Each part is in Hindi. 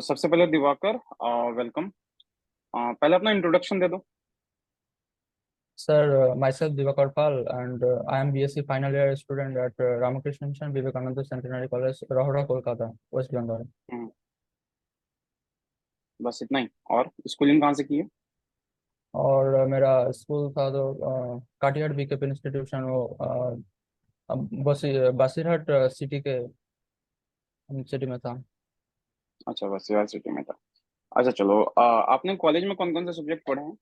सबसे पहले दिवाकर, वेलकम। पहले अपना इंट्रोडक्शन दे दो। Sir, myself Divakar Pal, and I am BSc final year student at Ramakrishna Mission Vivekananda Centenary College, Rohra, Kolkata, West Bengal. हम्म, बस इतना ही। और स्कूलिंग कहाँ से की है? और मेरा स्कूल था तो काटियाड बीकेपी इंस्टीट्यूशन, वो बसीरहाट सिटी में था। अच्छा, बस यूनिवर्सिटी में था। अच्छा चलो, आपने कॉलेज में कौन कौन से सब्जेक्ट पढ़े हैं?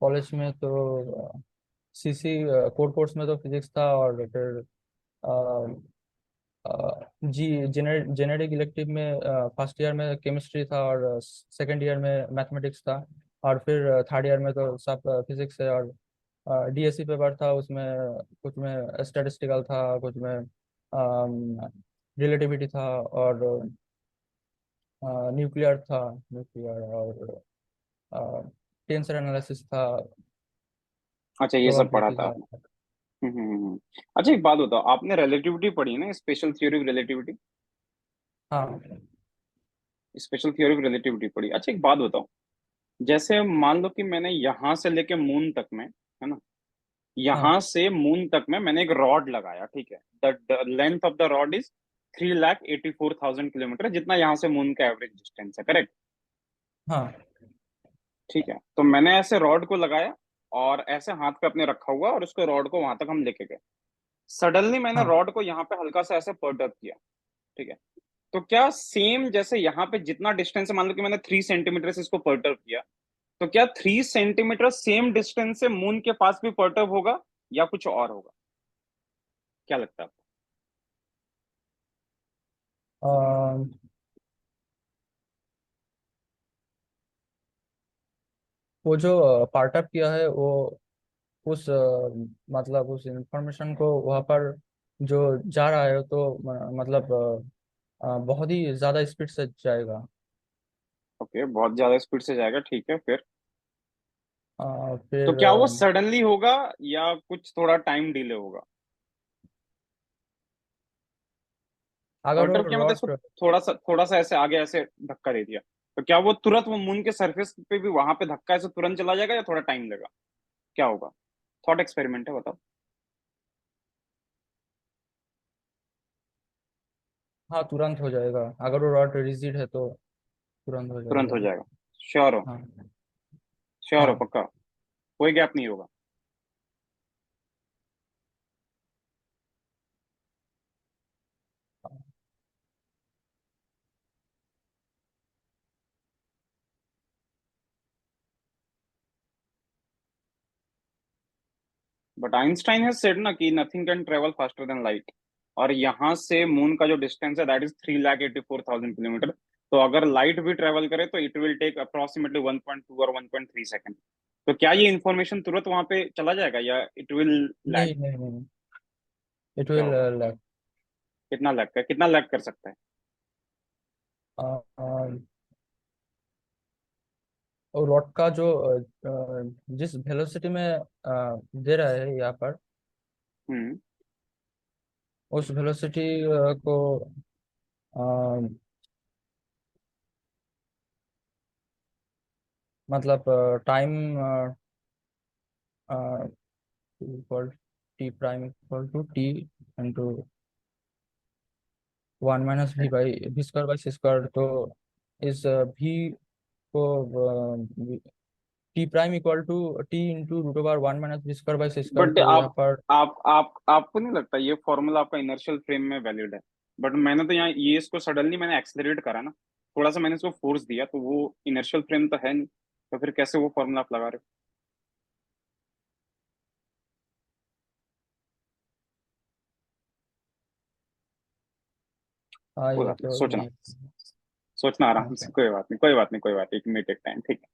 कॉलेज में तो सीसी कोर कोर्स में तो फिजिक्स था, और फिर जी जेनेरिक इलेक्टिव में फर्स्ट ईयर में केमिस्ट्री था, और सेकंड ईयर में मैथमेटिक्स था, और फिर थर्ड ईयर में तो सब फिजिक्स है। और डीएससी पेपर था, उसमें कुछ में स्टैटिस्टिकल था, कुछ में रिलेटिविटी था, और न्यूक्लियर था, न्यूक्लियर और टेंसर एनालिसिस था। अच्छा, ये तो और सब भी पढ़ा था चीज़ें। आपने। अच्छा, एक बात बताओ, आपने रिलेटिविटी पढ़ी है ना, स्पेशल थ्योरी ऑफ रिलेटिविटी? हाँ। स्पेशल थ्योरी ऑफ रिलेटिविटी पढ़ी। अच्छा, एक बात बताओ, जैसे मान लो कि मैंने यहाँ से लेके मून तक में, है ना, हाँ। यहाँ से मून तक में मैंने एक रॉड लगाया, ठीक है। The length of the rod is 3,84,000 kilometre, जितना यहाँ से मून का एवरेज डिस्टेंस है, करेक्ट? हाँ। ठीक है, तो मैंने ऐसे रॉड को लगाया और ऐसे हाथ पे अपने रखा हुआ, और उसको रॉड को वहां तक हम लेके गए। सडनली मैंने हाँ। रॉड को यहाँ पे हल्का सा ऐसे पर्ट अप किया, ठीक है। तो क्या सेम जैसे यहाँ पे जितना डिस्टेंस है, मान लो कि मैंने 3 सेंटीमीटर से इसको पर्ट अप किया, तो क्या 3 सेंटीमीटर सेम डिस्टेंस से मून के पास भी पर्ट अप होगा, या कुछ और होगा? क्या लगता है आपको? अ, वो जो पार्ट अप किया है, वो उस मतलब उस इंफॉर्मेशन को वहाँ पर जो जा रहा है, तो मतलब बहुत ही ज्यादा स्पीड से जाएगा। ओके, बहुत ज्यादा स्पीड से जाएगा, ठीक है, फिर? तो फिर क्या वो सडनली होगा, या कुछ थोड़ा टाइम डिले होगा? अगर वो पर्टब किया मतलब इसको रॉड। थोड़ा सा ऐसे आगे ऐसे धक्का दे दिया, तो क्या वो तुरंत वो मून के सरफेस पे भी वहां पे धक्का ऐसे तुरंत चला जाएगा, या थोड़ा टाइम लगेगा? क्या होगा? थॉट एक्सपेरिमेंट है, बताओ। हाँ, तुरंत हो जाएगा। अगर वो रॉड रिजिड है तो तुरंत हो तुरंत हो जाएगा। जाएगा? श्योर हो? हाँ। श्योर हो हाँ। पक्का? कोई गैप नहीं होगा? बट आइंस्टाइन हैज सेड ना कि nothing can travel faster than light, और यहाँ से मून का जो डिस्टेंस है दैट इज 3,84,000 किलोमीटर। तो अगर लाइट भी ट्रेवल करे तो इट विल टेक अप्रोक्सीमेटली 1.2 और 1.3 सेकेंड। तो क्या ये इन्फॉर्मेशन तुरंत वहां पे चला जाएगा, या इट विल लैग? नहीं, नहीं, नहीं। इट क्या विल होगा? लैग। कितना लैग का, कितना लैग कर सकता है? और रॉड का जो जिस वेलोसिटी में दे रहा है यहाँ पर, हम्म। उस वेलोसिटी को मतलब time equal T prime equal to T into 1 - v/v² तो इस v को T prime equal to T into √1 - v² but तो यहाँ पर। आप आपको नहीं लगता ये फॉर्मूला आपका इनर्शियल फ्रेम में वैलिड है? बट मैंने तो यहाँ ये इसको सडनली मैंने एक्सेलरेट करा ना, थोड़ा सा मैंने इसको फोर्स दिया, तो वो इनर्शियल फ्रेम तो है नहीं। तो फिर कैसे वो फॉर्मूला आप लगा रहे हाँ, हो? कोई ये बात नहीं, तो सोचना। नहीं। सोचना हाँ आराम से, सर। कोई बात नहीं, कोई बात नहीं, कोई बात नहीं, एक मिनट, एक टाइम, ठीक है।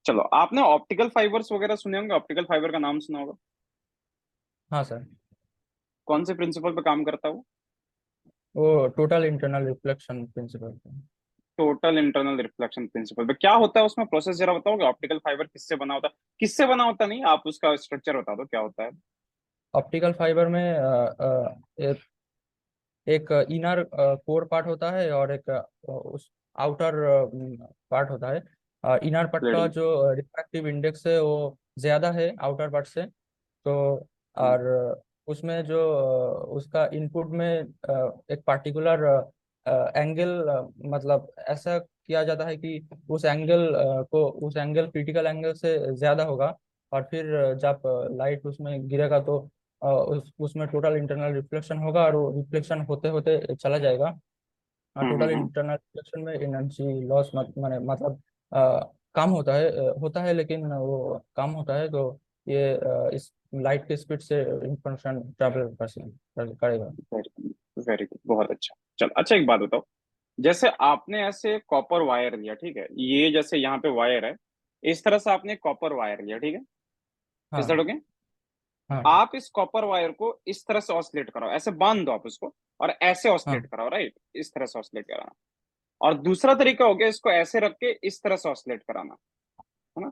चलो, आपने ऑप्टिकल फाइबर्स वगैरह सुने होंगे, ऑप्टिकल फाइबर का नाम सुना होगा। हाँ सर। कौन से प्रिंसिपल पे काम करता है वो? वो total internal reflection principle. Total internal reflection principle पे क्या होता है, उसमें प्रोसेस जरा बताओगे? ऑप्टिकल फाइबर किससे बना होता है, किससे बना होता नहीं, आप उसका स्ट्रक्चर बता दो क्या होता है। ऑप्टिकल फाइबर में एक इनर कोर पार्ट होता है, और एक उस आउटर पार्ट होता है। इनर पार्ट का प्लेटिंग। जो रिफ्रैक्टिव इंडेक्स है वो ज्यादा है आउटर पार्ट से। तो और उसमें जो उसका इनपुट में एक पार्टिकुलर एंगल, मतलब ऐसा किया जाता है कि उस एंगल क्रिटिकल एंगल से ज्यादा होगा। और फिर जब लाइट उसमें गिरेगा तो उसमें टोटल इंटरनल रिफ्लेक्शन होगा और वो रिफ्लेक्शन होते होते चला जाएगा। टोटल हम्म। इंटरनल रिफ्लेक्शन में एनर्जी लॉस मतलब कम होता है, लेकिन वो कम होता है। तो ये इस लाइट के स्पीड से इंफॉर्मेशन ट्रैवल करेगा। वेरी वेरी गुड, बहुत अच्छा। चल अच्छा, एक बात बताओ। जैसे आपने ऐसे कॉपर वायर लिया, ठीक है, ये जैसे यहाँ पे वायर है, इस तरह से आपने कॉपर वायर लिया, ठीक है, इस हाँ, तरह, हाँ, आप इस कॉपर वायर को इस तरह से ऑसिलेट कराओ, ऐसे बांध दो आप इसको, और ऐसे ऑसिलेट हाँ, कराओ, राइट, इस तरह से ऑसिलेट कराना। और दूसरा तरीका हो गया, इसको ऐसे रख के इस तरह से ऑसिलेट कराना, है ना,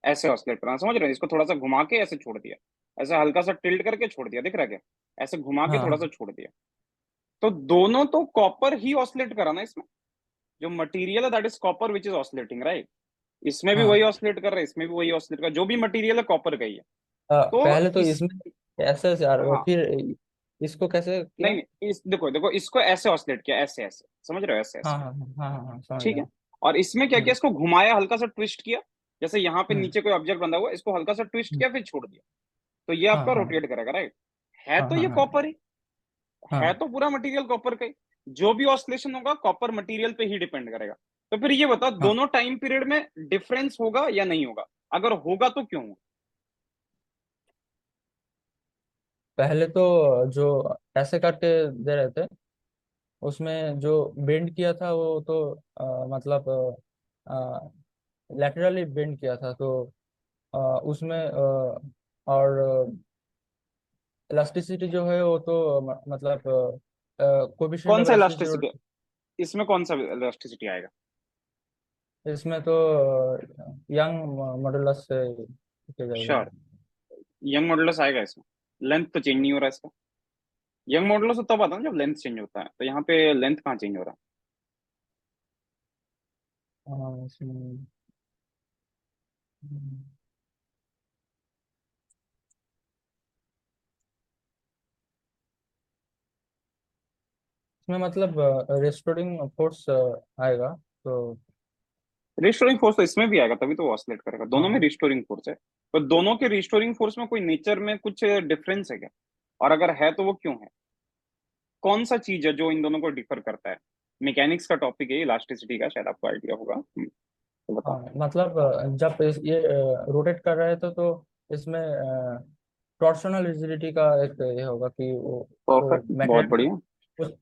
ऐसे ऑसिलेट कराना, समझ रहे हैं, इसको थोड़ा सा घुमा के ऐसे छोड़ दिया, ऐसे हल्का सा टिल्ट करके छोड़ दिया, दिख रहा है क्या, ऐसे घुमा के हाँ, थोड़ा सा हाँ, छोड़ दिया। तो दोनों तो कॉपर ही ऑसिलेट कराना इसमें, जो मटेरियल है that is copper which is oscillating, right, इसमें भी वही हाँ। ऑसिलेट कर रहा है, इसमें भी वही ऑसिलेट कर रहा है, जो भी मटेरियल है कॉपर का ही है। तो पहले तो इस, इसमें ऐसे से यार, हाँ, फिर इसको कैसे नहीं किया? नहीं, इस देखो देखो, इसको ऐसे ऑसिलेट किया, ऐसे ऐसे, समझ रहे हो, ऐसे हाँ, ऐसे, हाँ, हाँ, हाँ, हाँ, समझ ठीक गया। है। और इसमें क्या किया, हम्म, इसको घुमाया, हल्का सा ट्विस्ट किया, जैसे यहाँ पे हम्म, नीचे कोई ऑब्जेक्ट बंधा हुआ है, इसको हल्का सा ट्विस्ट हम्म, किया, फिर छोड़ दिया, तो ये हाँ, आपका हाँ, रोटेट करेगा, राइट। है हाँ, तो हाँ, ये हाँ, कॉपर ही, है हाँ, तो पूरा मटेरियल कॉपर का ही, जो भी ऑसिलेशन होगा कॉपर मटेरियल पे ही डिपेंड करेगा। तो फिर ये बताओ, हाँ। दोनों टाइम पीरियड में डिफरेंस होगा या नहीं होगा, अगर होगा तो क्यों होगा? पहले तो जो ऐसे करके दे रहे थे, उसमें जो बेंड किया था वो तो मतलब लैटरली बेंड किया था। तो उसमें और इलास्टिसिटी जो है वो तो मतलब कोएफिशिएंट कौन ऑफ सा इलास्टिसिटी। इलास्टिसिटी, इसमें कौन सा इलास्टिसिटी आएगा? इसमें तो यंग मॉडुलस से किया जाएगा। श्योर, यंग मॉडुलस आएगा इसमें, लेंथ तो चेंज नहीं हो रहा इसका। यंग मॉडुलस तो तब आता है ना जब लेंथ चेंज होता है, तो यहाँ पे लेंथ कहाँ चेंज हो रहा हाँ, इसमें इसमें मतलब रेस्टोरिंग फोर्स आएगा। तो है? रिस्टोरिंग फोर्स तो इसमें भी आएगा, तभी तो वो ऑसिलेट करेगा, दोनों में हाँ, रिस्टोरिंग फोर्स है। तो दोनों के रिस्टोरिंग फोर्स में कोई नेचर में कुछ डिफरेंस है क्या, और अगर है तो वो क्यों है, कौन सा चीज है जो इन दोनों को डिफर करता है? मैकेनिक्स का टॉपिक है, इलास्टिसिटी का, शायद आपको आइडिया होगा। तो बताओ। हाँ, मतलब जब ये रोटेट कर रहे थे तो इसमें टॉर्शनल रिजिडिटी का एक ये होगा कि वो परफेक्ट, बहुत मैग्नेट बढ़िया।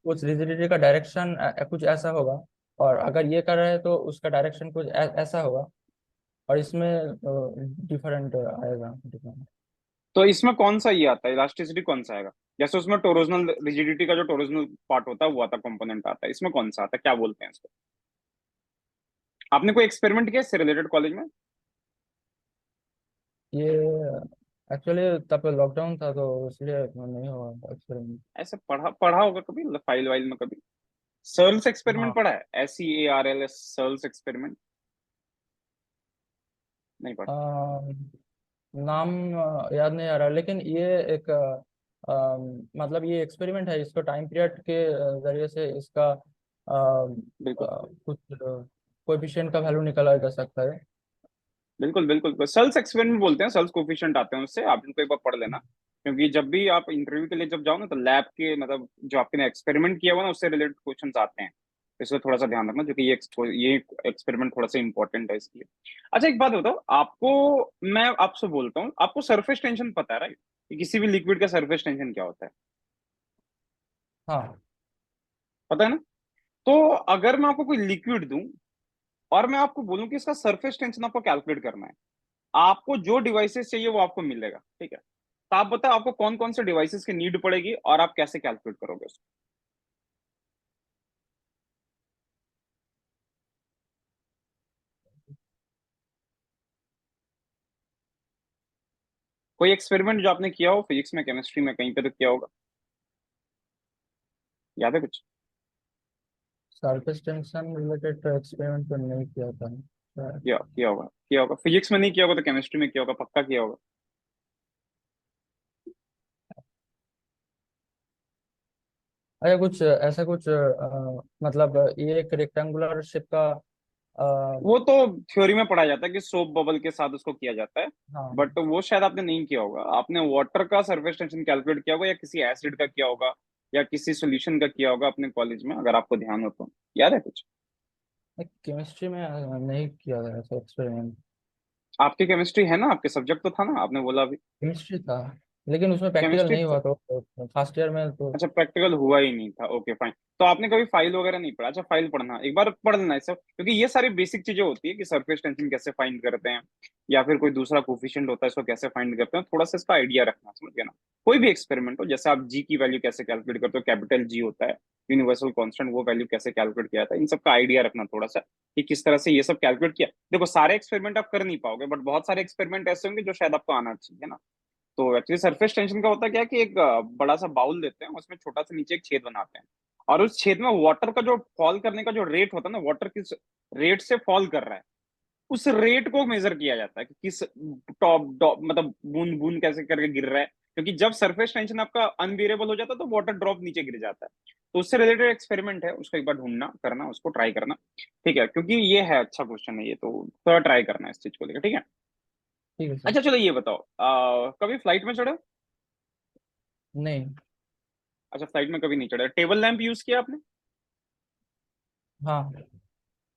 उस रिजिडिटी का डायरेक्शन कुछ ऐसा होगा। और अगर ये कर रहे हैं तो उसका डायरेक्शन कुछ ऐसा होगा। और इसमें डिफरेंट आएगा, डिफरेंट। तो इसमें कौन सा ये आता है, इलास्टिसिटी कौन सा आएगा? जैसे उसमें टोरोजनल रिजिडिटी का जो टोरोजनल पार्ट होता है वो आता है, कंपोनेंट आता है, इसमें कौन सा आता है, क्या बोलते हैं इसको? आपने कोई एक्सपेरिमेंट किया इससे रिलेटेड कॉलेज में? ये एक्चुअली तब लॉकडाउन था तो इसलिए नहीं हुआ एक्सपेरिमेंट। ऐसे पढ़ा पढ़ा होगा कभी फाइल वाइल में कभी? सर्ल्स एक्सपेरिमेंट हाँ, पढ़ा है, SEARLS, सर्ल्स एक्सपेरिमेंट? नहीं पढ़ा? नाम याद नहीं आ रहा, लेकिन ये एक मतलब ये एक्सपेरिमेंट है। इसको टाइम पीरियड के जरिए से इसका बिल्कुल कुछ कोएफिशिएंट का वैल्यू निकाला जा सकता है। बिल्कुल बिल्कुल, सेल्स एक्सपेरिमेंट बोलते हैं, सेल्स कोफिशिएंट आते हैं उससे, आप इनको एक बार पढ़ लेना। क्योंकि जब भी आप इंटरव्यू के लिए जब जाओ ना, तो लैब के मतलब जो आपने एक्सपेरिमेंट किया हुआ ना उससे रिलेटेड क्वेश्चंस आते हैं, तो इसको थोड़ा सा ध्यान रखना, क्योंकि ये एक्सपेरिमेंट थोड़ा सा इंपॉर्टेंट है इसलिए। अच्छा, एक बात बताओ आपको, मैं आपसे बोलता हूँ, आपको सरफेस टेंशन पता है, राइट, कि किसी भी लिक्विड का सरफेस टेंशन क्या होता है? हाँ, पता है ना? तो अगर मैं आपको कोई लिक्विड दूं और मैं आपको बोलूं कि इसका सरफेस टेंशन आपको कैलकुलेट करना है, आपको जो डिवाइसेस चाहिए वो आपको मिलेगा, ठीक है, तो आप बताओ आपको कौन कौन से डिवाइसेस की नीड पड़ेगी और आप कैसे कैलकुलेट करोगे उसको? कोई एक्सपेरिमेंट जो आपने किया हो फिजिक्स में, केमिस्ट्री में, कहीं पे तो किया होगा, याद है कुछ? सरफेस टेंशन रिलेटेड एक्सपेरिमेंट तो नहीं किया था शायद। किया होगा फिजिक्स में नहीं किया होगा तो केमिस्ट्री में किया होगा, पक्का किया होगा। अच्छा, कुछ ऐसा कुछ मतलब ये एक रेक्टेंगुलर शेप का वो तो थ्योरी में पढ़ा जाता है कि सोप बबल के साथ उसको किया जाता है। हाँ। बट वो शायद आपने नहीं किया होगा, आपने वाटर का सरफेस टेंशन कैलकुलेट किया होगा या किसी एसिड का किया होगा या किसी सॉल्यूशन का किया होगा अपने कॉलेज में, अगर आपको ध्यान हो तो याद है कुछ। केमिस्ट्री में नहीं किया था ऐसा एक्सपेरिमेंट। आपकी केमिस्ट्री है ना, आपके सब्जेक्ट तो था ना, आपने बोला अभी। केमिस्ट्री था, लेकिन उसमें प्रैक्टिकल केमिस्ट्री। नहीं हुआ, तो फर्स्ट ईयर में तो। अच्छा, प्रैक्टिकल हुआ ही नहीं था, ओके फाइन। तो आपने कभी फाइल वगैरह नहीं पढ़ा? अच्छा, फाइल पढ़ना, एक बार पढ़ लेना ये सब, क्योंकि ये सारी बेसिक चीजें होती है कि सरफेस टेंशन कैसे फाइंड करते हैं या फिर कोई दूसरा कोफिशिएंट होता है इसको कैसे फाइंड करते हैं, थोड़ा सा इसका आइडिया रखना, समझ गए ना। कोई भी एक्सपेरिमेंट हो, जैसे आप जी की वैल्यू कैसे कैलकुलेट करते हो, कैपिटल जी होता है यूनिवर्सल कांस्टेंट, वो वैल्यू कैसे कैलकुलेट किया था, इन सब का आइडिया रखना थोड़ा सा कि किस तरह से ये सब कैलकुलेट किया। देखो, सारे एक्सपेरिमेंट आप कर नहीं पाओगे, बट बहुत सारे एक्सपेरिमेंट ऐसे होंगे जो शायद आपको आना चाहिए ना। तो एक्चुअली सरफेस टेंशन का होता क्या है कि एक बड़ा सा बाउल देते हैं, उसमें छोटा सा नीचे एक छेद बनाते हैं, और उस छेद में वाटर का जो फॉल करने का जो रेट होता है ना, वाटर किस रेट से फॉल कर रहा है, उस रेट को मेजर किया जाता है कि किस टॉप टॉप मतलब बूंद बूंद कैसे करके गिर रहा है। क्योंकि जब सरफेस टेंशन आपका अनबियरेबल हो जाता है तो वाटर ड्रॉप नीचे गिर जाता है। तो उससे रिलेटेड एक्सपेरिमेंट है, उसको एक बार ढूंढना, करना, उसको ट्राई करना। ठीक है, क्योंकि ये है अच्छा क्वेश्चन है ये, तो थोड़ा ट्राई करना है इस चीज को लेकर, ठीक है। ठीक है सर। अच्छा चलो ये बताओ, कभी फ्लाइट में चढ़े हो? नहीं। अच्छा, फ्लाइट में कभी नहीं चढ़े, टेबल लैंप यूज किया आपने? हाँ।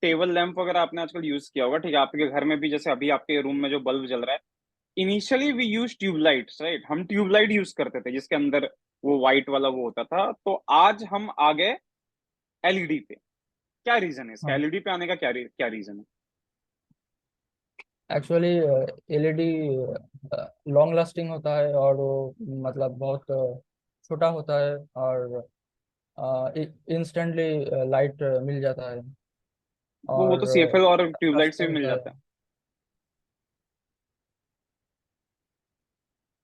टेबल लैंप वगैरह आपने आजकल यूज किया होगा, ठीक है, आपके घर में भी, जैसे अभी आपके रूम में जो बल्ब जल रहा है, initially we use tubelights, right, हम ट्यूबलाइट यूज करते थे जिसके अंदर वो व्हाइट वाला वो होता था। तो आज हम आ गए एलईडी पे। क्या रीजन है इसका, हाँ, एलईडी पे आने का क्या रीजन है? एक्चुअली एलईडी लॉन्ग लास्टिंग होता है, और वो मतलब बहुत छोटा होता है, और इंस्टेंटली लाइट मिल जाता है, वो और तो सीएफएल और ट्यूबलाइट से सस्ता भी मिल होता जाता है, है।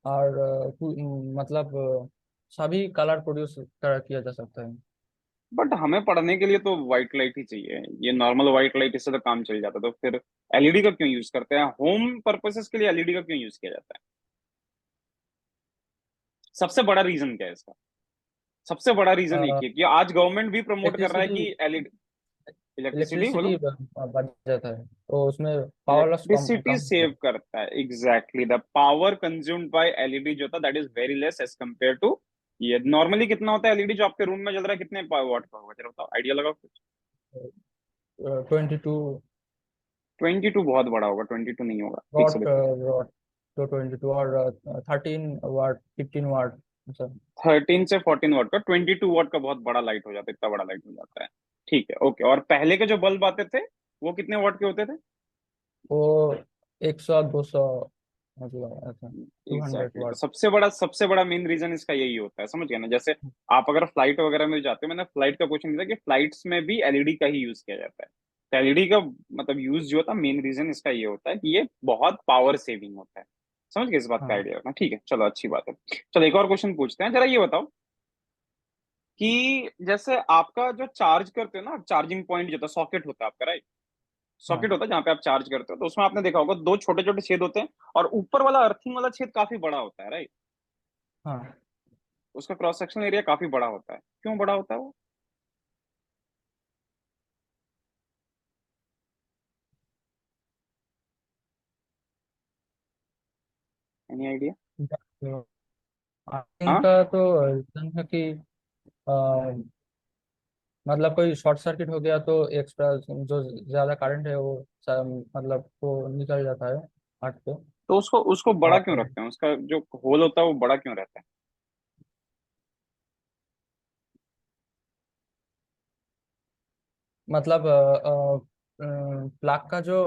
और मतलब सभी कलर प्रोड्यूस किया जा सकता है। बट हमें पढ़ने के लिए तो व्हाइट लाइट ही चाहिए, ये नॉर्मल व्हाइट लाइट, इससे तो काम चल जाता, तो फिर एलईडी का क्यों यूज करते हैं, होम पर्पसेस के लिए एलईडी का क्यों यूज किया जाता है? सबसे बड़ा रीजन क्या है इसका? सबसे बड़ा रीजन एक ही है कि आज गवर्नमेंट भी प्रमोट कर रहा है इलेक्ट्रिसिटी कि एलईडी। इलेक्ट्रिसिटी इलेक्ट्रिसिटी बोलो। बढ़ जाता है, तो उसमें पावर लॉस कम इलेक्ट्रिसिटी कम होता सेव है। करता है, exactly, the power consumed by LED जो था that is very less as compare to ये। नॉर्मली कितना होता है एलईडी जो आपके रूम में जल रहा है, कितने वॉट का होगा, जरा बताओ, आइडिया लगाओ कुछ। 22 22 बहुत बड़ा होगा, 22 नहीं होगा, ठीक से वॉट देखो। वॉट तो 22, और 13 वाट, 15 वाट सर। 13 से 14 वॉट का, 22 वॉट का बहुत बड़ा लाइट हो जाता है, इतना बड़ा लाइट हो जाता है। ठीक है, ओके, और पहले के जो बल्ब आते थे वो कितने वॉट के होते थे? वो 100 200, मतलब ऐसा 200 एग्जैक्टली, तो वाट सबसे बड़ा मेन रीजन इसका यही होता है, समझ गए ना। जैसे आप अगर फ्लाइट वगैरह में जाते हो, मैंने फ्लाइट का क्वेश्चन किया था कि फ्लाइट्स में भी एलईडी का ही यूज किया जाता है। तो एलईडी का मतलब यूज जो होता है, मेन रीजन इसका ये होता है कि ये बहुत पावर सेविंग होता है। समझ गए इस बात का हाँ। आइडिया रखना, ठीक है, चलो अच्छी बात है। चलो एक और क्वेश्चन पूछते हैं, जरा ये बताओ कि जैसे आपका जो चार्ज करते हो ना, चार्जिंग पॉइंट जो था, सॉकेट होता है आपका, राइट, सॉकेट हाँ। होता है जहाँ पे आप चार्ज करते हो, तो उसमें आपने देखा होगा दो छोटे छोटे छेद होते हैं, और ऊपर वाला अर्थिंग वाला छेद काफी बड़ा होता है, राइट। हाँ। उसका क्रॉस सेक्शन एरिया काफी बड़ा होता है, क्यों बड़ा होता है वो? Any idea? हाँ। इनका तो रीजन है कि अ, मतलब कोई शॉर्ट सर्किट हो गया तो एक्स्ट्रा जो ज्यादा करंट है वो मतलब वो निकल जाता है आर्ट पे। तो उसको उसको बड़ा क्यों और रखते हैं, उसका जो होल होता है वो बड़ा क्यों रहता है? मतलब प्लाग का जो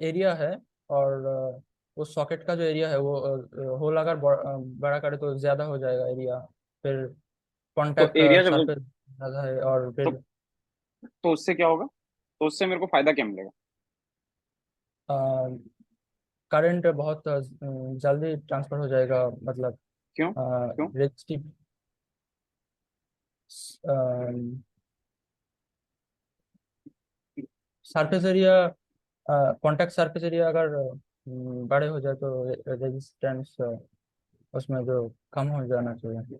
एरिया है, और वो सॉकेट का जो एरिया है, वो होल अगर बड़ा करे तो ज्यादा हो जाएगा एरिया, फिर तो कांटेक्ट एरिया जब सरफेस ज्यादा है, और तो फिर तो उससे क्या होगा, तो उससे मेरे को फायदा क्या मिलेगा? करंट बहुत जल्दी ट्रांसफर हो जाएगा, मतलब क्यों क्यों? Resistive surface area, contact surface area अगर बड़े हो जाए तो रेजिस्टेंस उसमें जो कम हो जाना चाहिए।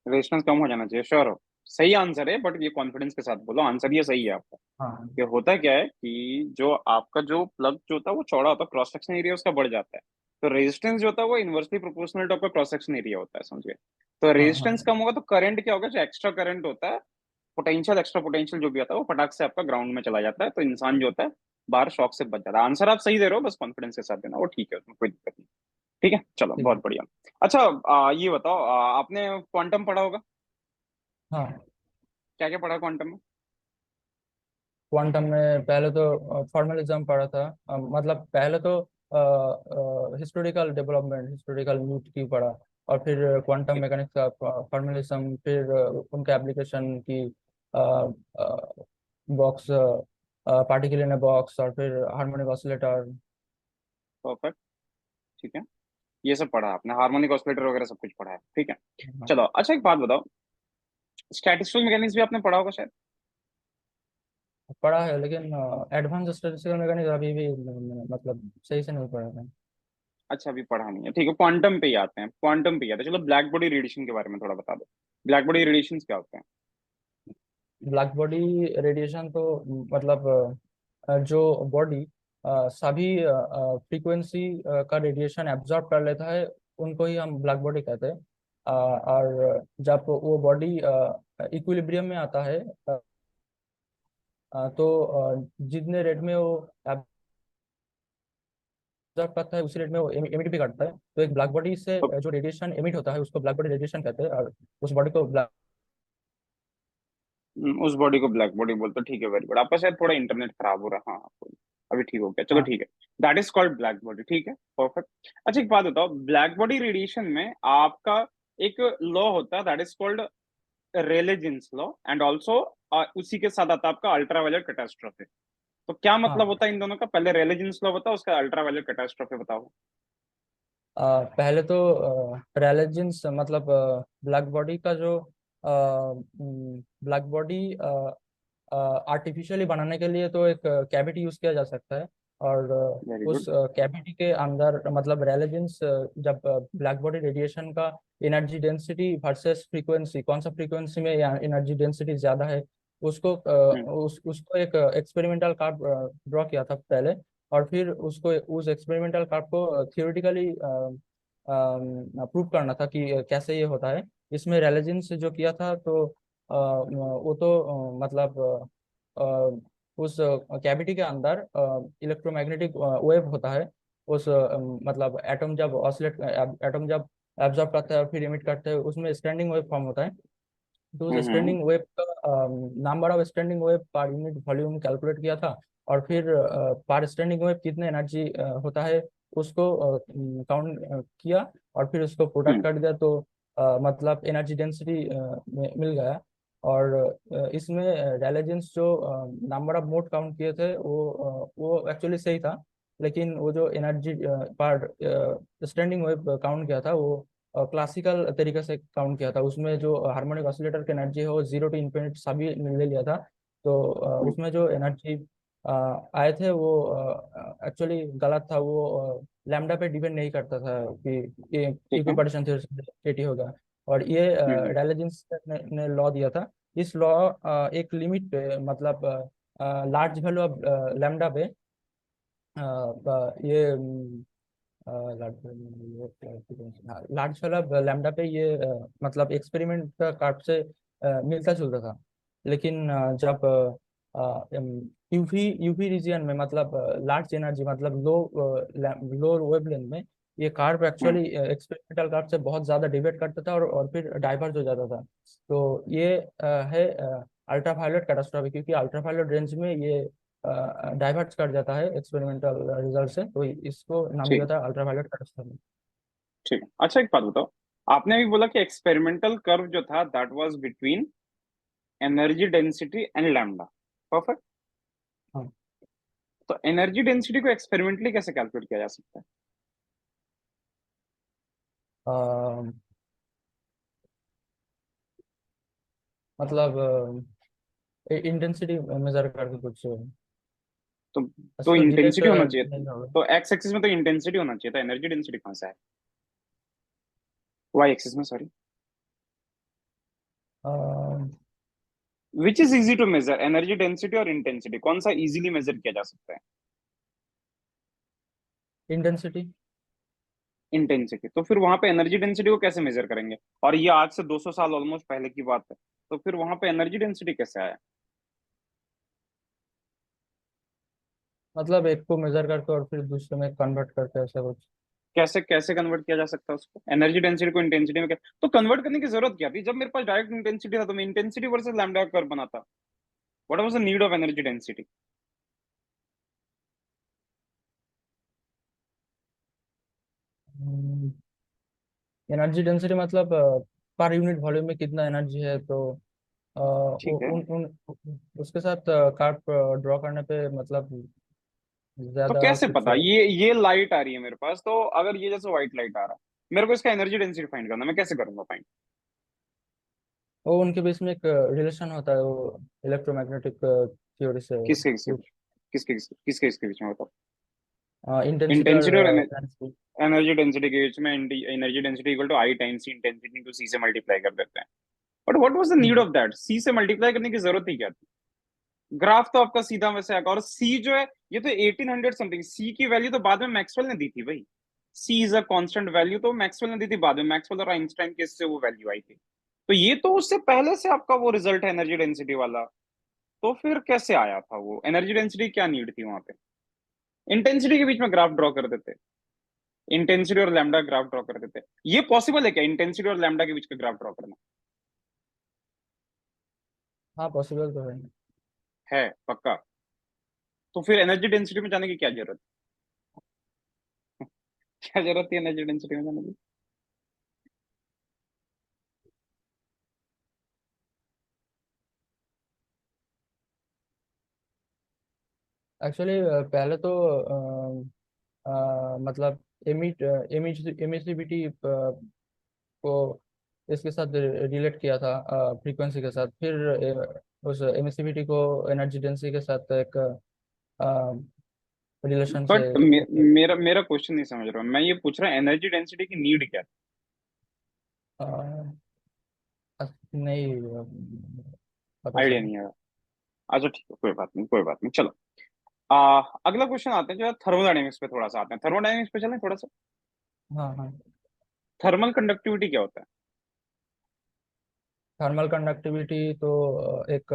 रेजिस्टेंस कम हो जाना चाहिए, श्योर हो? सही आंसर है, बट ये कॉन्फिडेंस के साथ बोलो, आंसर ये सही है आपका। हाँ ये होता क्या है कि जो आपका जो प्लग जो होता है वो चौड़ा होता है, क्रॉस सेक्शन एरिया उसका बढ़ जाता है। तो रेजिस्टेंस जो होता है वो इनवर्सली प्रोपोर्शनल टू आपका क्रॉस सेक्शन एरिया होता है, समझिए। तो हाँ रेजिस्टेंस हाँ। कम होगा तो करंट क्या होगा, जो एक्स्ट्रा करंट होता है, पोटेंशियल एक्स्ट्रा पोटेंशियल जो भी आता है वो फटाक से आपका ग्राउंड में चला जाता है, तो इंसान जो होता है बाहर शॉक से बच जाता है। आंसर आप सही दे रहे हो, बस कॉन्फिडेंस के साथ देना, वो ठीक है, उसमें कोई दिक्कत नहीं। ठीक है, चलो ठीक बहुत है। बढ़िया। अच्छा, ये बताओ, आपने क्वांटम पढ़ा होगा? हाँ, क्या क्या पढ़ा क्वांटम में? क्वांटम में पहले तो फॉर्मलिज्म पढ़ा था, मतलब पहले तो हिस्टोरिकल डेवलपमेंट, हिस्टोरिकल यूथ की पढ़ा, और फिर क्वांटम ठीक। मैकेनिक्स का फॉर्मलिज्म, फिर उनके एप्लीकेशन की, box, particle in a box, और फिर हार्मोनिक ऑसिलेटर। परफेक्ट। ठीक है, ये सब पढ़ा आपने, हार्मोनिक ऑसिलेटर वगैरह सब कुछ पढ़ा है, ठीक है। चलो, अच्छा एक बात बताओ, स्टैटिस्टिकल मैकेनिक्स भी आपने पढ़ा होगा शायद। पढ़ा है, लेकिन एडवांस स्टैटिस्टिकल मैकेनिक्स अभी भी मतलब सही से नहीं पढ़ा है। अच्छा, अभी पढ़ा नहीं है, ठीक है, क्वांटम पे ही आते हैं, क्वांटम पे ही आते हैं। चलो, ब्लैक बॉडी रेडिएशन के बारे में थोड़ा बता दो। ब्लैक बॉडी रेडिएशन क्या होते हैं? ब्लैक बॉडी रेडिएशन तो मतलब जो बॉडी सभी फ्रीक्वेंसी का रेडिएशन एब्जॉर्ब कर लेता है, उनको ही हम ब्लैक बॉडी कहते हैं। और जब वो बॉडी इक्विलिब्रियम में आता है, तो जितने रेट में वो एब्जॉर्ब करता है उसी रेट में वो एमिट भी करता है। तो एक ब्लैक बॉडी से तो जो रेडिएशन एमिट होता है उसको ब्लैक बॉडी रेडिएशन कहते हैं, और उस बॉडी को ब्लैक। उस बॉडी को ब्लैक बॉडी बोलते हैं, ठीक है, वेरी गुड। आपका शायद थोड़ा इंटरनेट खराब हो रहा है, हाँ कोई- अभी ठीक हो गया, चलो हाँ ठीक है। That is called black body, ठीक है, परफेक्ट। अच्छा एक बात बताओ, ब्लैक बॉडी रेडिएशन में आपका एक लॉ होता है, that is called Rayleigh Jeans law, and also उसी के साथ आता है आपका अल्ट्रावायलेट कैटास्ट्रोफे। तो क्या मतलब हाँ। होता है इन दोनों का? पहले रेले जीन्स लॉ बताओ, उसका अल्ट्रावायलेट कैटास्ट्रोफे बताओ। पहले तो रेलेजेंस मतलब ब्लैक बॉडी का जो ब्लैक बॉडी आर्टिफिशियली बनाने के लिए तो एक कैविटी यूज किया जा सकता है, और वेरी उस गुड। कैविटी के अंदर मतलब रेलेजेंस, जब ब्लैक बॉडी रेडिएशन का एनर्जी डेंसिटी वर्सेस फ्रीक्वेंसी, कौन सा फ्रीक्वेंसी में एनर्जी डेंसिटी ज्यादा है, उसको उसको एक एक्सपेरिमेंटल कार्व ड्रॉ किया था पहले, और फिर उसको उस एक्सपेरिमेंटल कार्व को थियोरेटिकली प्रूव करना था कि कैसे ये होता है। इसमें रेलेजेंस जो किया था, तो वो तो मतलब उस कैविटी के अंदर इलेक्ट्रोमैग्नेटिक वेव होता है। उस मतलब एटम जब ऑसिलेट, एटम जब एब्जॉर्ब करता है और फिर इमिट करता है, उसमें स्टैंडिंग वेव फॉर्म होता है। तो उस हम्म स्टैंडिंग वेव का number of standing wave per unit volume calculate किया था, और फिर पर स्टैंडिंग वेव कितने एनर्जी होता है उसको काउंट किया, और फिर उसको प्रोडक्ट हम्म कर दिया, तो मतलब एनर्जी डेंसिटी मिल गया। और इसमें रेलेजेंस जो नंबर ऑफ मोड काउंट किए थे वो एक्चुअली सही था, लेकिन वो जो एनर्जी पर स्टैंडिंग वेव काउंट किया था वो क्लासिकल तरीके से काउंट किया था। उसमें जो हार्मोनिक ऑसिलेटर की एनर्जी है वो जीरो टू इन्फिनिट सभी ले लिया था। तो हम्म उसमें जो एनर्जी आए थे वो एक्चुअली गलत था। वो लैम्डा पे डिपेंड नहीं करता था कि ये ठीक है। इक्विपार्टीशन थ्योरी होगा। और ये हम्म डायलजेंस ने लॉ दिया था। इस लॉ एक लिमिट पे मतलब लार्ज वैल्यू ऑफ लैम्डा पे ये लार्ज वाला लैम्डा पे ये मतलब एक्सपेरिमेंट का कार्व से मिलता जुलता था। लेकिन जब यूवी यूवी रीजियन में मतलब लार्ज एनर्जी मतलब लो वेवलेंथ में, ये कार्व हम्म एक्चुअली एक्सपेरिमेंटल कार्व से बहुत ज्यादा डिवेट करता था, और फिर डाइवर्ज हो जाता था। तो ये है अल्ट्रावायलेट कैटास्ट्रॉफी, क्योंकि अल्ट्रावायलेट रेंज में ये डाइवर्ट कर जाता है एक्सपेरिमेंटल रिजल्ट से, तो इसको नाम दिया ठीक। था अल्ट्रावायलेट कैटास्ट्रॉफी। ठीक है, अच्छा एक बात बताओ, आपने अभी बोला कि एक्सपेरिमेंटल कर्व जो था that was between energy density and lambda, perfect. हाँ। तो एनर्जी डेंसिटी को एक्सपेरिमेंटली कैसे कैलकुलेट किया जा सकता है? अ, मतलब इंटेंसिटी मेजर करके कुछ। तो ऐसे तो डायरेक्ट इंटेंसिटी होना चाहिए। नहीं होगा। तो एक्स एक्सिस में तो इंटेंसिटी होना चाहिए था, एनर्जी डेंसिटी कहाँ से है? वाई एक्सिस में, sorry. Which is easy to measure, energy density और इंटेंसिटी, कौन सा इजीली मेजर किया जा सकता है? इंटेंसिटी। इंटेंसिटी। तो फिर वहां पे एनर्जी डेंसिटी को कैसे मेजर करेंगे? और ये आज से 200 साल ऑलमोस्ट पहले की बात है, तो फिर वहां पे एनर्जी डेंसिटी कैसे आया? मतलब एक को मेजर करके और फिर दूसरे में कन्वर्ट करके ऐसा कुछ। कैसे कैसे कन्वर्ट किया जा सकता है उसको, एनर्जी डेंसिटी को इंटेंसिटी में? क्या तो कन्वर्ट करने की जरूरत क्या थी? जब मेरे पास डायरेक्ट इंटेंसिटी था तो मैं इंटेंसिटी वर्सेस लैम्डा कर्व बनाता। What was the need of energy density? Energy density मतलब पर यूनिट वॉल्यूम में कितना एनर्जी है, तो ठीक है। उन उन उसके साथ कार्व ड्रॉ करने पे मतलब तो ज्यादा कैसे कुछ पता? ये लाइट आ रही है मेरे पास, तो अगर ये जैसे व्हाइट लाइट आ रहा है, मेरे को इसका एनर्जी डेंसिटी फाइंड करना, मैं कैसे करूंगा फाइंड? वो उनके बीच में एक रिलेशन होता है, वो इलेक्ट्रोमैग्नेटिक थ्योरी से किसके किसके प्रूफ। किसके बीच में बताओ? इंटेंसिटी और इंटेंसिटी और density। एनर्जी डेंसिटी के बीच में। Energy density equal to I times intensity into C से मल्टीप्लाई कर देते हैं। But what was the need hmm. Of that? C से मल्टीप्लाई करने की जरूरत ही क्या थी? ग्राफ तो आपका सीधा वैसे आएगा, और सी जो है ये तो 1800 समथिंग, सी की वैल्यू तो बाद में मैक्सवेल ने दी थी भाई। सी इज अ कांस्टेंट वैल्यू, तो मैक्सवेल ने दी थी बाद में, मैक्सवेल और आइंस्टाइन के इससे वो वैल्यू आई थी। तो ये तो उससे पहले से आपका वो रिजल्ट है एनर्जी डेंसिटी वाला। तो फिर कैसे आया था वो एनर्जी डेंसिटी? क्या नीड थी वहां पे? इंटेंसिटी के बीच में ग्राफ ड्रॉ कर देते, इंटेंसिटी और लैम्डा ग्राफ ड्रॉ कर देते। ये पॉसिबल है क्या, इंटेंसिटी और लैम्डा के बीच का ग्राफ ड्रॉ करना? हाँ पॉसिबल तो है। है पक्का? तो फिर एनर्जी डेंसिटी में जाने की क्या जरूरत? क्या जरूरत है एनर्जी डेंसिटी में जाने की? एक्चुअली पहले तो मतलब एमिसिविटी को इसके साथ रिलेट किया था फ्रीक्वेंसी के साथ, फिर उस एमिसिविटी को एनर्जी डेंसिटी के साथ एक रिलेशन से। बट मेरा मेरा क्वेश्चन नहीं समझ रहा हूँ। मैं ये पूछ रहा हूँ एनर्जी डेंसिटी की नीड क्या अ, नहीं पता है? आइडिया चला। नहीं है। अच्छा ठीक है, कोई बात नहीं, कोई बात नहीं, चलो। अगला क्वेश्चन आते हैं जो है थर्मोडायनेमिक्स पे, थोड़ा सा आते हैं थर्मोडायनेमिक्स पे, चलें थोड़ा सा। हाँ हाँ। थर्मल कंडक्टिविटी क्या होता है? थर्मल कंडक्टिविटी तो एक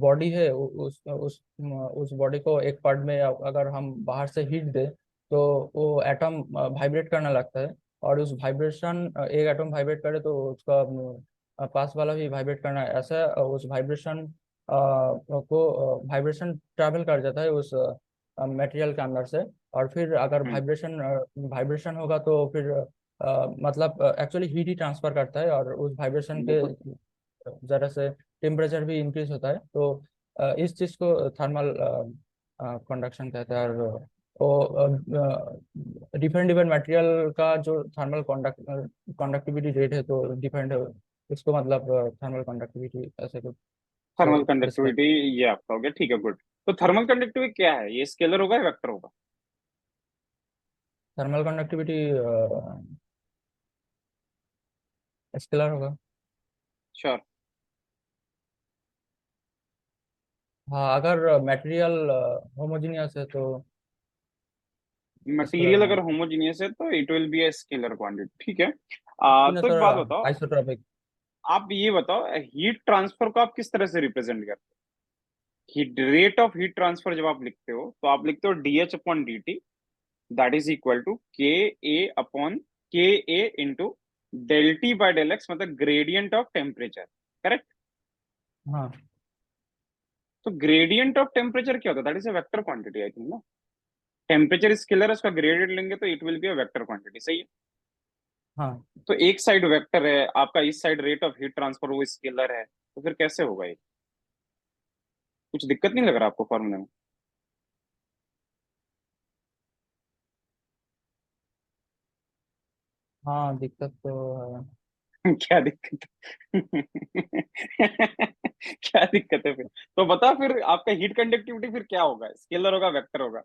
बॉडी है, उस बॉडी को एक पार्ट में अगर हम बाहर से हीट दे तो वो एटम वाइब्रेट करने लगता है, और उस वाइब्रेशन एक एटम वाइब्रेट करे तो उसका पास वाला भी वाइब्रेट करना है, ऐसा उस वाइब्रेशन को वाइब्रेशन ट्रैवल कर जाता है उस मटेरियल के अंदर से। और फिर अगर हम्म। वाइब्रेशन वाइब्रेशन होगा तो फिर मतलब एक्चुअली हीट ही ट्रांसफर करता है, और उस वाइब्रेशन के बिल्कुल। जरा से टेम्परेचर भी इंक्रीज होता है, तो इस चीज को थर्मल कंडक्शन कहते हैं। और वो डिफरेंट डिफरेंट मटेरियल का जो थर्मल कंडक्टिविटी रेट है तो डिफरेंट है, इसको मतलब थर्मल कंडक्टिविटी ऐसे कुछ से थर्मल डिस्क्राइब। कंडक्टिविटी ये आपका हो गया, ठीक है, गुड। तो थर्मल कंडक्टिविटी क्या है? ये स्केलर होगा या वेक्टर होगा? थर्मल कंडक्टिविटी स्केलर होगा। श्योर? हाँ अगर मटेरियल होमोजीनियस है तो स्केलर मटेरियल अगर होगा। होमोजीनियस है तो it will B a scalar quantity, ठीक है। तो एक सर बात बताओ, आइसोट्रोपिक। आप ये बताओ हीट ट्रांसफर को आप किस तरह से रिप्रेजेंट करते हो? Heat rate of heat transfer जब आप लिखते हो तो आप लिखते हो DH upon D T, that is equal to K A upon K A into del T by del X, मतलब ग्रेडियंट ऑफ टेम्परेचर, करेक्ट? हाँ तो ग्रेडियंट ऑफ टेम्परेचर क्या होता है? That is a vector quantity I think ना। टेम्परेचर स्केलर है, उसका ग्रेडियंट लेंगे तो it will be a vector quantity, सही है? हाँ। तो एक साइड वेक्टर है आपका, इस side rate of heat transfer वो स्केलर है, तो फिर कैसे होगा ये? कुछ दिक्कत नहीं लग रहा आपको फॉर्मूले में? हाँ दिक्कत तो है। क्या दिक्कत? क्या दिक्कत है फिर? तो बता फिर आपका हीट कंडक्टिविटी फिर क्या होगा, स्केलर होगा वेक्टर होगा?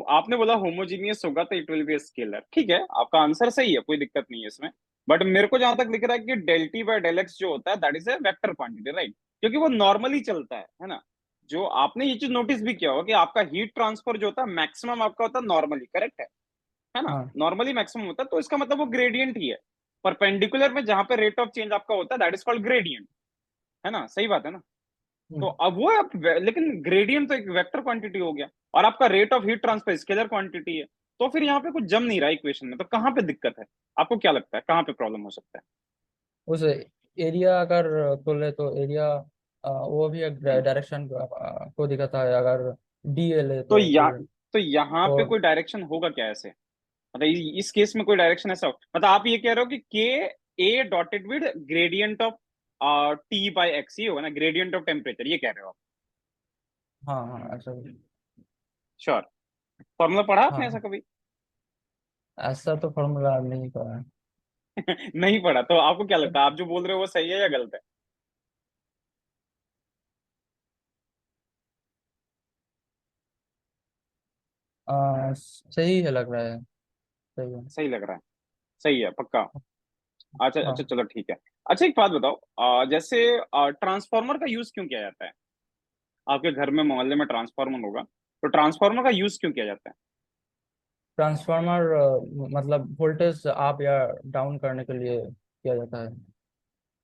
आपने बोला होमोजीनियस होगा तो इट विल बी स्केलर, ठीक है, आपका आंसर सही है, कोई दिक्कत नहीं है इसमें। बट मेरे को जहां तक दिख रहा है कि del T by del X जो होता है that is a vector quantity, right? क्योंकि वो नॉर्मली चलता है ना। जो आपने ये चीज नोटिस भी किया होगा कि आपका हीट ट्रांसफर जो होता है मैक्सिमम आपका होता है नॉर्मली, करेक्ट है ना? हाँ। नॉर्मली मैक्सिमम होता है, तो इसका मतलब वो ग्रेडियंट ही है। परपेंडिकुलर में जहां पे रेट ऑफ चेंज आपका होता है दैट इज कॉल्ड ग्रेडियंट, है ना? सही बात है ना? तो हम्म। अब वो लेकिन ग्रेडियंट तो एक वेक्टर क्वांटिटी हो गया, और आपका rate of heat transfer scalar quantity है। तो फिर यहाँ पे कुछ जम नहीं रहा इक्वेशन में, तो कहाँ पे दिक्कत है? आपको क्या लगता है कहाँ पे प्रॉब्लम हो सकता उस एरिया अगर बोले तो एरिया वो भी एक है? डायरेक्शन को दिखाता है। अगर डी एल है तो तो या फिर तो यहाँ पे और कोई डायरेक्शन होगा क्या ऐसे? मतलब इस केस में कोई डायरेक्शन ऐसा हो, मतलब आप ये कह रहे हो कि K A dotted with gradient of T by X, ये होगा ना ग्रेडियंट ऑफ टेम्परेचर, ये कह रहे हो आप? हाँ हाँ ऐसा। श्योर? फॉर्मूला पढ़ा आपने ऐसा हाँ, कभी? ऐसा तो फॉर्मूला नहीं पड़ा है। नहीं पढ़ा, तो आपको क्या लगता है आप जो बोल रहे हो वो सही है या गलत है? सही है लग रहा है। सही है। सही लग रहा है? सही है पक्का? अच्छा अच्छा, हाँ। चलो ठीक है। अच्छा एक बात बताओ, जैसे ट्रांसफार्मर का यूज क्यों किया जाता है? आपके घर में मोहल्ले में ट्रांसफार्मर होगा, तो ट्रांसफार्मर का यूज क्यों किया जाता है? ट्रांसफार्मर मतलब वोल्टेज अप या डाउन करने के लिए किया जाता है।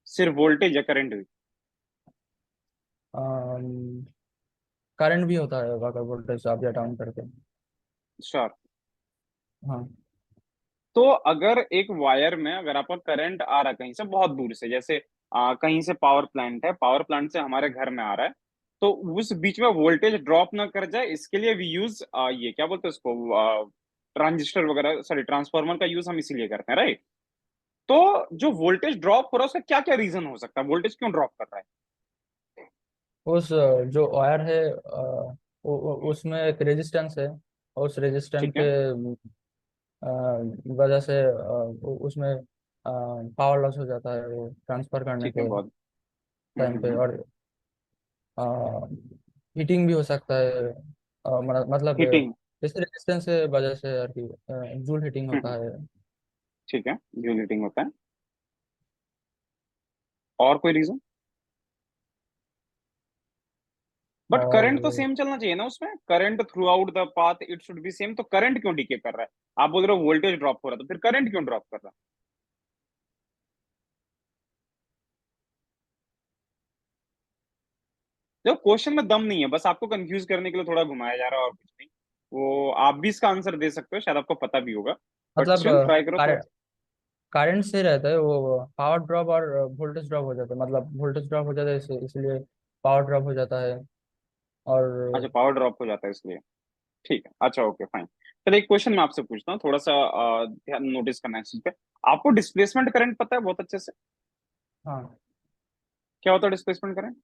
सिर्फ वोल्टेज या करंट भी? करंट भी होता है अगर वोल्टेज अप या डाउन करके। श्योर? हाँ। तो अगर एक वायर में अगर आपका करंट आ रहा है कहीं से बहुत दूर से, जैसे कहीं से पावर प्लांट है, पावर प्लांट से हमारे घर में आ रहा है, तो उस बीच में वोल्टेज ड्रॉप ना कर जाए इसके लिए वी यूज ये क्या बोलते हैं उसको, ट्रांजिस्टर वगैरह, सॉरी ट्रांसफार्मर का यूज हम इसीलिए करते हैं, राइट? तो जो वोल्टेज ड्रॉप हो रहा है उसका क्या क्या रीजन हो सकता है, वोल्टेज क्यों ड्रॉप कर रहा है? उस जो वायर है उसमें एक रेजिस्टेंस है। और उस रेजिस्टेंस ठीक के है। वजह से उसमें पावर लॉस हो जाता है वो ट्रांसफर करने ठीक है के बहुत। टाइम पे। और हीटिंग भी हो सकता है। मतलब हीटिंग। जैसे रेजिस्टेंस की वजह से और कि जूल हीटिंग होता है। ठीक है, जूल हीटिंग होता है। और कोई रीजन? बट करंट तो और सेम चलना चाहिए ना उसमें, current through out the path it should be same, तो करंट क्यों डीके कर रहा है? आप बोल रहे हो वोल्टेज ड्रॉप हो रहा है, तो फिर करंट क्यों ड्रॉप कर रहा है? देखो क्वेश्चन में दम नहीं है, बस आपको कंफ्यूज करने के लिए थोड़ा घुमाया जा रहा है और कुछ नहीं। वो आप भी इसका आंसर दे सकते हो, शायद आपको पता भी होगा, बट मतलब स्टिल ट्राई करो थोड़ा सा। करंट से रहता है वो पावर ड्रॉप और वोल्टेज ड्रॉप हो जाता है। मतलब वोल्टेज ड्रॉप हो जाता है इसलिए पावर ड्रॉप हो जाता है। अच्छा, और पावर ड्रॉप हो जाता है इसलिए। ठीक है, अच्छा ओके फाइन। चलो एक क्वेश्चन मैं आपसे पूछता हूँ, थोड़ा सा ध्यान नोटिस करना है इस चीज पे। आपको डिस्प्लेसमेंट करंट पता है बहुत अच्छे से? हाँ, क्या होता है डिस्प्लेसमेंट करंट?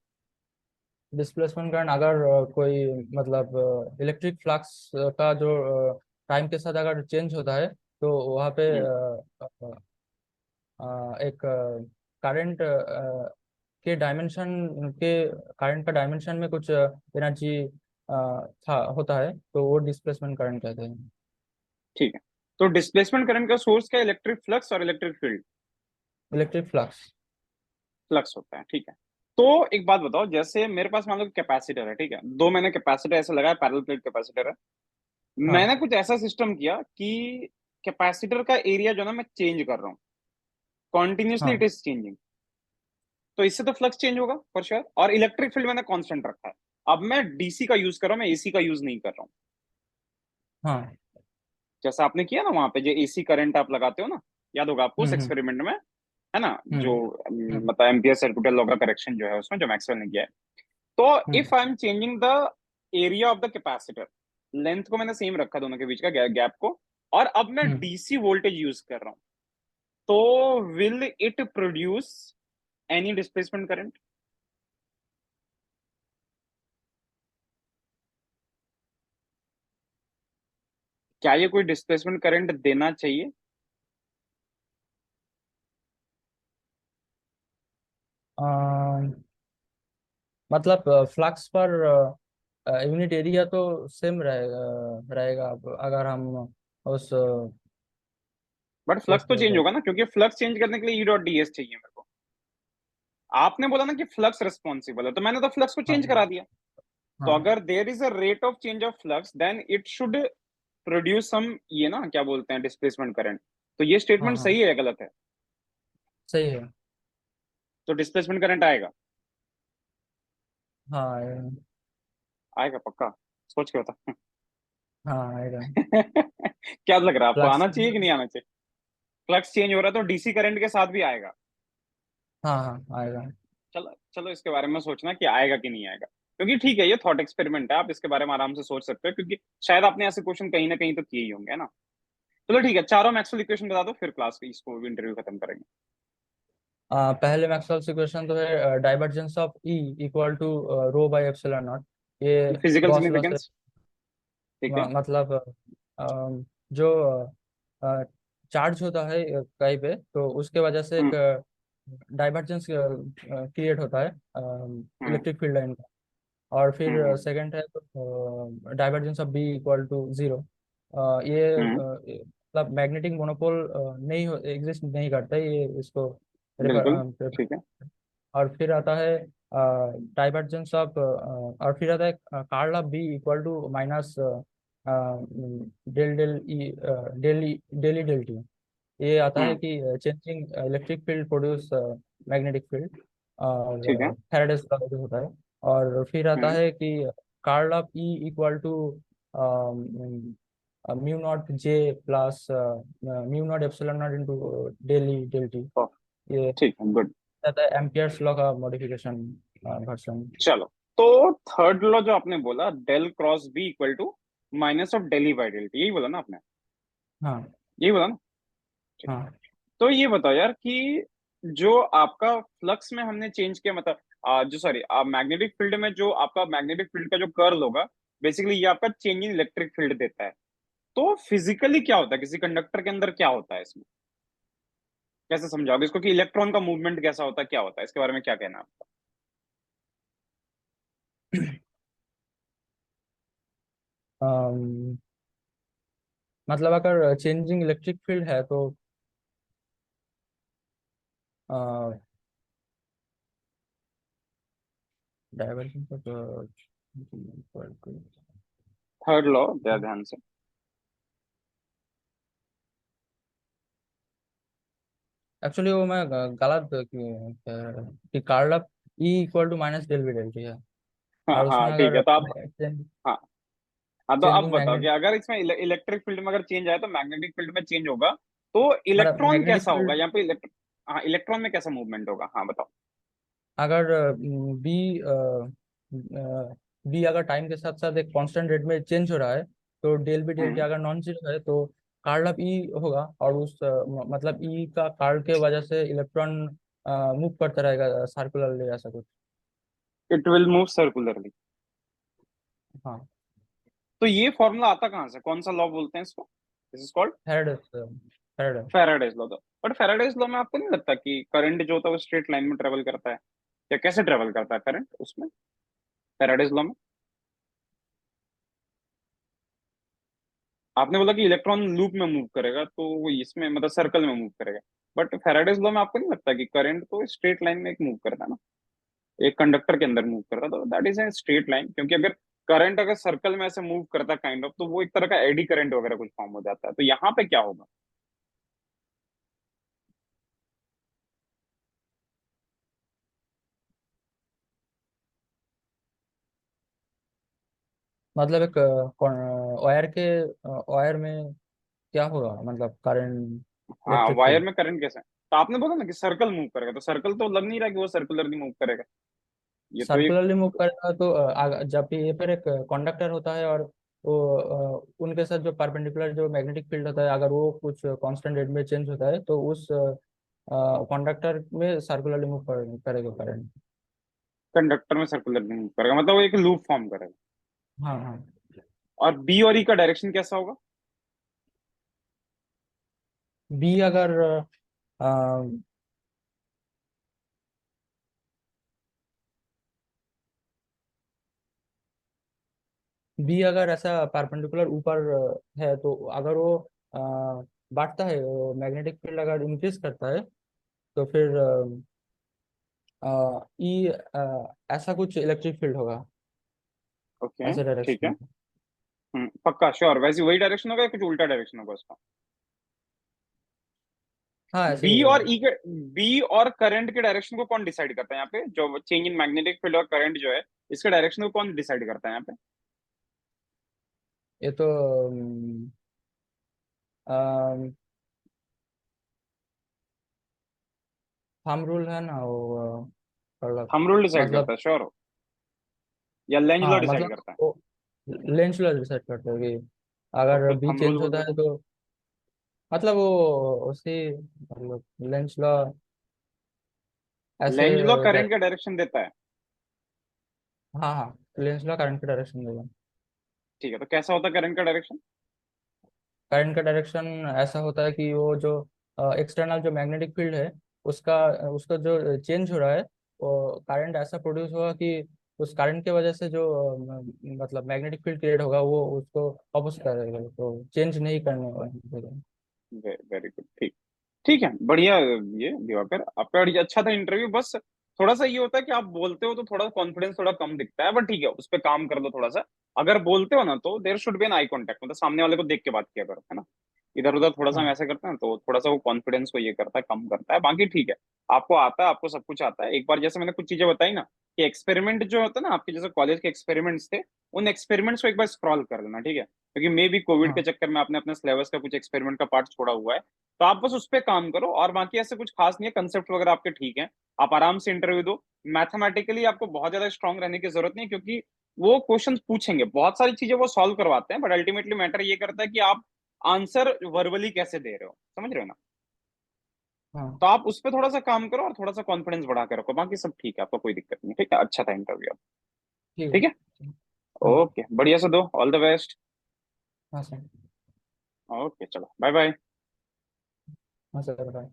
डिस्प्लेसमेंट करंट अगर कोई मतलब इलेक्ट्रिक फ्लक्स का जो टाइम के साथ अगर चेंज होता है तो वहाँ पे हम्म। एक करंट के डायमेंशन के करंट का डायमेंशन में कुछ एनर्जी था होता है तो वो डिस्प्लेसमेंट करंट कहते हैं। ठीक है, तो डिस्प्लेसमेंट करंट का सोर्स क्या है? इलेक्ट्रिक फ्लक्स और electric field? Electric flux. Flux होता है, ठीक है। तो एक बात बताओ, जैसे मेरे पास मान लो कैपेसिटर है, ठीक है, दो मैंने कैपेसिटर ऐसे लगाया, पैरेलल प्लेट कैपेसिटर है। हाँ मैंने कुछ ऐसा सिस्टम किया कि कैपेसिटर का एरिया जो ना मैं चेंज कर रहा हूँ, कॉन्टिन्यूसली इट हाँ इज चेंजिंग। तो इससे तो फ्लक्स चेंज होगा फॉर श्योर, और इलेक्ट्रिक फील्ड मैंने कांस्टेंट रखा है। अब मैं डीसी का यूज कर रहा हूँ, मैं एसी का यूज नहीं कर रहा हूँ। हाँ। जैसा आपने किया ना वहां पे, जो एसी करंट आप लगाते हो ना, याद होगा आपको उस हम्म। एक्सपेरिमेंट में, है ना? जो हम्म। हम्म। मतलब एम्पियर सर्कुलर लॉ का करेक्शन जो है उसमें, जो मैक्सवेल ने किया है। तो hmm. If I am changing the area of the capacitor, length को मैंने सेम रखा दोनों के बीच का गैप को, और अब मैं हम्म। डीसी वोल्टेज यूज कर रहा हूँ, तो will it produce any displacement current? क्या ये कोई डिस्प्लेसमेंट करंट देना चाहिए? मतलब फ्लक्स पर यूनिट एरिया तो सेम रहेगा अगर हम उस बट फ्लक्स तो कैसे चेंज होगा ना, क्योंकि फ्लक्स चेंज करने के लिए ई डॉट डी एस चाहिए मेरे को। आपने बोला ना कि फ्लक्स रिस्पॉन्सिबल है, तो मैंने तो फ्लक्स को हाँ चेंज करा दिया। तो हाँ अगर there is a rate of change of flux then it should produce some, ये ना क्या बोलते हैं, डिस्प्लेसमेंट करंट। तो ये हाँ स्टेटमेंट हाँ सही है या गलत है? सही है। तो डिस्प्लेसमेंट करंट आएगा। हाँ आएगा पक्का? सोच के बता। हाँ आएगा। क्या लग रहा है आपको, फ्लक्स। आना चाहिए कि नहीं आना चाहिए? फ्लक्स चेंज हो रहा है तो डीसी करंट के साथ भी आएगा। हाँ हाँ आएगा। चलो चलो, इसके बारे में सोचना कि आएगा कि नहीं आएगा, क्योंकि ठीक है ये थॉट एक्सपेरिमेंट है, आप इसके बारे में आराम से सोच सकते हो, क्योंकि शायद आपने ऐसे क्वेश्चन कहीं ना कहीं तो किए ही होंगे, है ना। चलो ठीक है, चारों मैक्सवेल इक्वेशन बता दो, फिर क्लास की इसको इंटरव्यू खत्म करेंगे। पहले मैक्सवेल्स इक्वेशन तो है divergence of E equal to rho by epsilon naught. ये फिजिकल गॉस लॉ से सिग्निफिकेंस। ठीक है। मतलब जो चार्ज होता है कहीं पे, तो उसके वजह से एक हम्म डाइवर्जेंस क्रिएट होता है हम्म इलेक्ट्रिक फील्ड लाइन का। और फिर हम्म सेकंड है तो divergence of B equal to zero. ये हम्म मतलब मैग्नेटिक मोनोपोल नहीं एग्जिस्ट नहीं करता है, ये इसको बिल्कुल रेफर। ठीक है। और फिर आता है डाइवर्जेंस ऑफ और फिर आता है curl of B equal to minus del del E del E del T. ये आता है हम्म कि changing electric field produce magnetic field, ठीक है। और फैराडेज लॉ जो होता है। और फिर आता हम्म है कि curl of E equal to mu naught J plus mu naught epsilon naught into del E del T. ओ, ये ठीक है, गुड। आता है एम्पियर्स लॉ का मॉडिफिकेशन वर्जन। चलो, तो थर्ड लॉ जो आपने बोला, del cross B equal to minus of del E by del T, यही बोला ना आपने? हाँ यही बोला ना? ठीक। हाँ तो ये बताओ यार कि जो आपका फ्लक्स में हमने चेंज किया, मतलब जो सॉरी मैग्नेटिक फील्ड में जो आपका मैग्नेटिक फील्ड का जो कर्ल होगा, बेसिकली ये आपका चेंज इन इलेक्ट्रिक फील्ड देता है। तो फिजिकली क्या होता है किसी कंडक्टर के अंदर, क्या होता है इसमें? कैसे समझाओगे इसको कि इलेक्ट्रॉन का मूवमेंट कैसा होता है, क्या होता है, इसके बारे में क्या कहना है आपका? अम, मतलब अगर चेंजिंग इलेक्ट्रिक फील्ड है तो डाइवर्जेंस ऑफ थर्ड लॉ ध्यान से। एक्चुअली वो मैं गलत कि curl of E equal to minus del B del T है। हाँ और उसमें हाँ ठीक अगर है, तो आप, हाँ हाँ, तो अब चेंजिंग बताओ कि मैग्नेट अगर इसमें इलेक्ट्रिक फील्ड में अगर चेंज आया तो मैग्नेटिक फील्ड में चेंज होगा, तो मतलब इलेक्ट्रॉन मैग्नेटिक कैसा होगा फील्ड यहाँ पे हाँ, इलेक्ट्रॉन में कैसा मूवमेंट होगा, हाँ बताओ। अगर बी बी अगर टाइम के साथ साथ एक कांस्टेंट रेट में चेंज हो रहा है, तो डेल बी डेल टी हम्म अगर नॉन जीरो है तो कार्ल ऑफ ई होगा। और उस मतलब ई का कार्ल के वजह से इलेक्ट्रॉन मूव करता रहेगा सर्कुलरली, ऐसा कुछ। It will move circularly. हाँ तो ये फॉर्मूला आता कहाँ से, कौन सा लॉ बोलते हैं इसको? This is called Faraday Faraday. Faraday's law. But Faraday's law में आपको नहीं लगता कि करंट जो होता है वो स्ट्रेट लाइन में ट्रेवल करता है, या कैसे ट्रेवल करता है करंट उसमें, फैराडेज लॉ में? आपने बोला कि इलेक्ट्रॉन लूप में मूव करेगा, तो वो इसमें मतलब सर्कल में मूव करेगा। बट फैराडेज लॉ में आपको नहीं लगता कि करंट तो स्ट्रेट लाइन में एक मूव करता है ना, एक कंडक्टर के अंदर मूव करता है, तो that is a straight line. क्योंकि अगर करंट अगर सर्कल में ऐसे मूव करता है काइंड ऑफ, तो वो एक तरह का एडी करंट वगैरह कुछ फॉर्म हो जाता है, तो यहाँ पे क्या होगा? मतलब एक वायर के वायर में क्या होगा, मतलब करंट हाँ, इलेक्ट्रिक वायर फील्ड। में करंट कैसे? तो आपने बोला ना कि सर्कल मूव करेगा, तो सर्कल तो लग नहीं रहा कि वो सर्कुलरली मूव करेगा। ये तो एक, सर्कुलरली मूव करेगा तो जब ये पर एक कंडक्टर होता है और वो उनके साथ जो परपेंडिकुलर जो मैग्नेटिक फील्ड होता है, अगर वो कुछ कांस्टेंट रेट में चेंज होता है तो उस कंडक्टर में सर्कुलरली मूव करेगा करंट। कंडक्टर में सर्कुलरली मूव करेगा मतलब वो एक लूप फॉर्म करेगा। हाँ हाँ। और बी और ई का डायरेक्शन कैसा होगा? बी अगर बी अगर ऐसा परपेंडिकुलर ऊपर है, तो अगर वो अ, बढ़ता है, वो मैग्नेटिक फील्ड अगर इंक्रीज करता है, तो फिर ई ऐसा कुछ इलेक्ट्रिक फील्ड होगा, ओके ऐसे ठीक डायरेक्शन है। में। पक्का श्योर, वैसे वही डायरेक्शन होगा या कुछ उल्टा डायरेक्शन होगा उसका? हाँ, ऐसे ही बी और होगा। ई के, बी और करंट के डायरेक्शन को कौन डिसाइड करता है यहाँ पे? जो चेंज इन मैग्नेटिक फील्ड और करंट जो है, इसके डायरेक्शन को कौन डिसाइड करता है यहाँ पे? ये तो थंब रूल है ना वो, थंब रूल डिसाइड करता मतलब, है, श्योर हो? या लेंज लॉ हाँ डिसाइड मतलब करता है? वो लेंस लॉ डिसाइड करते हैं कि तो अगर फिर बी थंब रूल चेंज बोल होता रहे है हो? तो, मतलब वो उसी, मतलब लेंस लॉ ऐसे लेंज लॉ जा- करंट का डायरेक्शन देता है। हाँ हाँ, लेंस लॉ करंट का डायरेक्शन देगा। ठीक है, तो कैसा होता है करंट का डायरेक्शन? करंट का डायरेक्शन ऐसा होता है कि वो जो एक्सटर्नल जो मैग्नेटिक फील्ड है, उसका उसका जो चेंज हो रहा है, वो करंट ऐसा प्रोड्यूस होगा कि उस करंट की वजह से जो मतलब मैग्नेटिक फील्ड क्रिएट होगा, वो उसको ऑपोजिट करेगा, तो चेंज नहीं करने वाला। वेरी गुड, ठीक। ठीक है, बढ़िया। ये दिवाकर, आपका अच्छा था इंटरव्यू। बस थोड़ा सा ये होता है कि आप बोलते हो तो थोड़ा कॉन्फिडेंस थोड़ा कम दिखता है, बट ठीक है, उस पर काम कर लो थोड़ा सा। अगर बोलते हो ना तो there should be an eye contact, मतलब सामने वाले को देख के बात किया करो, है ना? इधर उधर थोड़ा सा हम हाँ ऐसे करते हैं तो थोड़ा सा वो कॉन्फिडेंस को ये करता है, कम करता है। बाकी ठीक है, आपको आता है, आपको सब कुछ आता है। एक बार जैसे मैंने कुछ चीजें बताई ना, कि एक्सपेरिमेंट जो होता है ना आपके, जैसे कॉलेज के एक्सपेरिमेंट्स थे, उन एक्सपेरिमेंट्स को एक बार स्क्रॉल कर लेना, ठीक है? क्योंकि मे भी कोविड के हाँ चक्कर में आपने अपने सिलेबस का कुछ एक्सपेरिमेंट का पार्ट छोड़ा हुआ है। तो आप बस उस पर काम करो, और बाकी ऐसे कुछ खास नहीं है, कंसेप्ट वगैरह आपके ठीक है। आप आराम से इंटरव्यू दो। मैथमेटिकली आपको बहुत ज्यादा स्ट्रांग रहने की जरूरत नहीं, क्योंकि वो क्वेश्चन पूछेंगे, बहुत सारी चीजें वो सॉल्व करवाते हैं, बट अल्टीमेटली मैटर ये करता है कि आप आंसर वर्बली कैसे दे रहे हो, समझ रहे हो ना? हाँ, तो आप उस पर थोड़ा सा काम करो और थोड़ा सा कॉन्फिडेंस बढ़ा के रखो, बाकी सब ठीक है, आपको कोई दिक्कत नहीं है। ठीक है, अच्छा था इंटरव्यू। ठीक है। ठीक है। हाँ ओके, बढ़िया से दो, ऑल द बेस्ट। हाँ सर। ओके, चलो बाय बाय। हाँ सर, बाय।